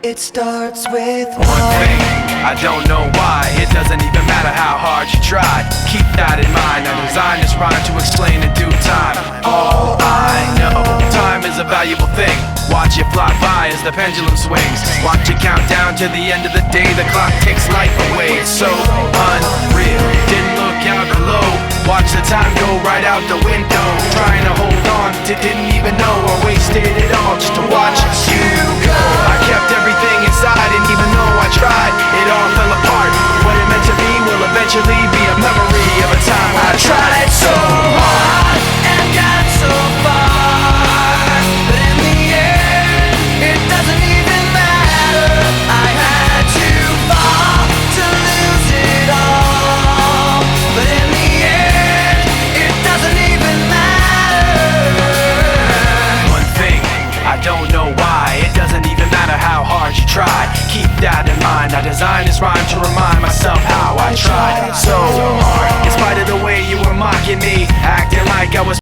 It starts with one thing, I don't know why. It doesn't even matter how hard you try. Keep that in mind. I designed this rhyme to explain in due time. All I know, time is a valuable thing. Watch it fly by as the pendulum swings. Watch it count down to the end of the day. The clock takes life away. It's so unreal. Didn't look out below. Watch the time go right out the window. Trying to hold on to didn't even know I wasted it all just to watch you go. I kept everything inside, and even though I tried, it all fell apart. What it meant to be will eventually be a memory of a time I tried so hard and got so far, but in the end, it doesn't even matter. I had to fall to lose it all, but in the end, it doesn't even matter. One thing, I don't know why. It doesn't even matter how hard you try. Keep that in mind. I designed this rhyme to remind myself how I tried so hard. In spite of the way you were mocking me, acting like I was